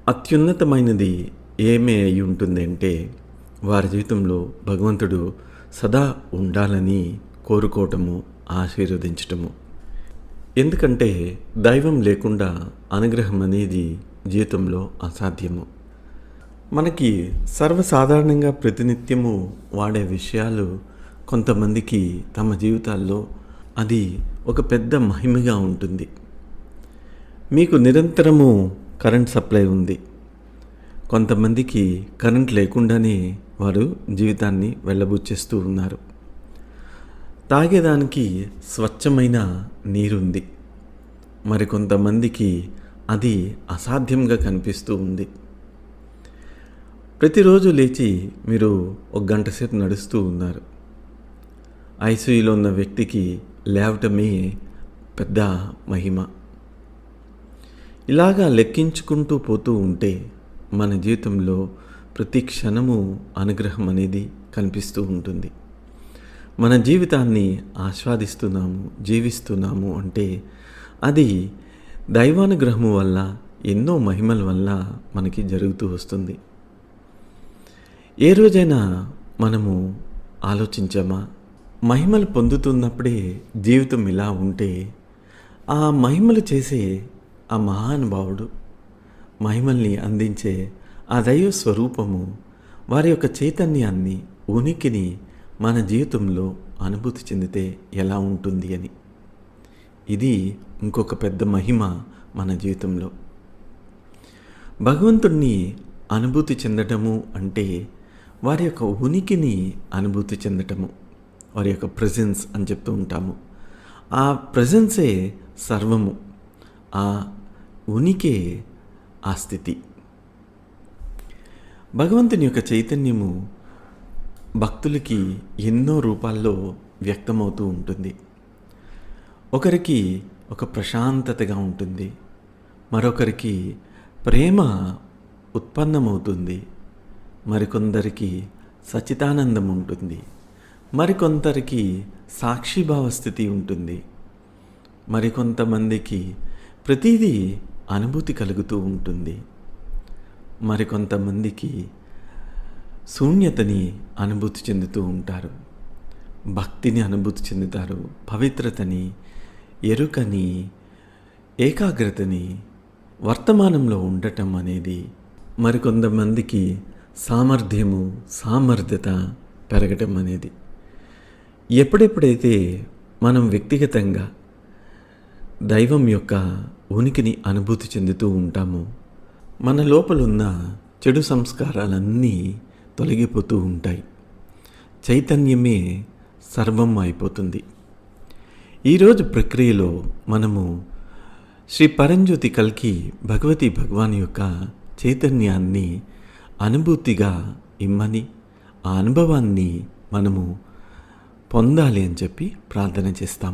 అత్యున్నతమైనది ఏమి అయి ఉంటుంది అంటే వారి జీవితంలో భగవంతుడు సదా ఉండాలని కోరుకోవటము, ఆశీర్వదించటము. ఎందుకంటే దైవం లేకుండా అనుగ్రహం అనేది జీవితంలో అసాధ్యము. మనకి సర్వసాధారణంగా ప్రతినిత్యము వాడే విషయాలు కొంతమందికి తమ జీవితాల్లో అది ఒక పెద్ద మహిమగా ఉంటుంది. మీకు నిరంతరము కరెంట్ సప్లై ఉంది. కొంతమందికి కరెంట్ లేకుండానే వారు జీవితాన్ని వెళ్ళబుచ్చేస్తూ ఉన్నారు. తాగేదానికి స్వచ్ఛమైన నీరుంది. మరికొంతమందికి అది అసాధ్యంగా కనిపిస్తూ ఉంది. ప్రతిరోజు లేచి మీరు 1 గంట సేపు నడుస్తూ ఉన్నారు. ఐసీయూలో ఉన్న వ్యక్తికి లేవటమే పెద్ద మహిమ. ఇలాగా లెక్కించుకుంటూ పోతూ ఉంటే మన జీవితంలో ప్రతి క్షణము అనుగ్రహం అనేది కనిపిస్తూ ఉంటుంది. మన జీవితాన్ని ఆస్వాదిస్తున్నాము, జీవిస్తున్నాము అంటే అది దైవానుగ్రహము వల్ల, ఎన్నో మహిమల వల్ల మనకి జరుగుతూ వస్తుంది. ఏ రోజైనా మనము ఆలోచించామా, మహిమలు పొందుతున్నప్పుడే జీవితం ఇలా ఉంటే ఆ మహిమలు చేసే ఆ మహానుభావుడు, మహిమల్ని అందించే ఆ దైవ స్వరూపము, వారి యొక్క చైతన్యాన్ని, ఉనికిని మన జీవితంలో అనుభూతి చెందితే ఎలా ఉంటుంది అని. ఇది ఇంకొక పెద్ద మహిమ మన జీవితంలో. భగవంతుణ్ణి అనుభూతి చెందటము అంటే వారి యొక్క ఉనికిని అనుభూతి చెందటము, వారి యొక్క ప్రెజెన్స్ అని చెప్తూ ఉంటాము. ఆ ప్రెజెన్సే సర్వము, ఆ ఉనికే ఆ స్థితి. భగవంతుని యొక్క చైతన్యము భక్తులకి ఎన్నో రూపాల్లో వ్యక్తమవుతూ ఉంటుంది. ఒకరికి ఒక ప్రశాంతతగా ఉంటుంది, మరొకరికి ప్రేమ ఉత్పన్నమవుతుంది, మరికొందరికి సచితానందం ఉంటుంది, మరికొందరికి సాక్షిభావ స్థితి ఉంటుంది, మరికొంతమందికి ప్రతిదీ అనుభూతి కలుగుతూ ఉంటుంది, మరికొంతమందికి శూన్యతని అనుభూతి చెందుతూ ఉంటారు, భక్తిని అనుభూతి చెందుతారు, పవిత్రతని, ఎరుకని, ఏకాగ్రతని, వర్తమానంలో ఉండటం అనేది. మరికొంతమందికి సామర్థ్యము, సామర్థ్యత పెరగటం అనేది. ఎప్పుడెప్పుడైతే మనం వ్యక్తిగతంగా దైవం యొక్క ఉనికిని అనుభూతి చెందుతూ ఉంటామో మన లోపలున్న చెడు సంస్కారాలన్నీ తొలగిపోతూ ఉంటాయి. చైతన్యమే సర్వం అయిపోతుంది. ఈరోజు ప్రక్రియలో మనము శ్రీ పరంజ్యోతి కల్కి భగవతి భగవాన్ యొక్క చైతన్యాన్ని అనుభూతిగా ఇమ్మని, ఆ అనుభవాన్ని మనము పొందాలి అని చెప్పి ప్రార్థన చేస్తాము.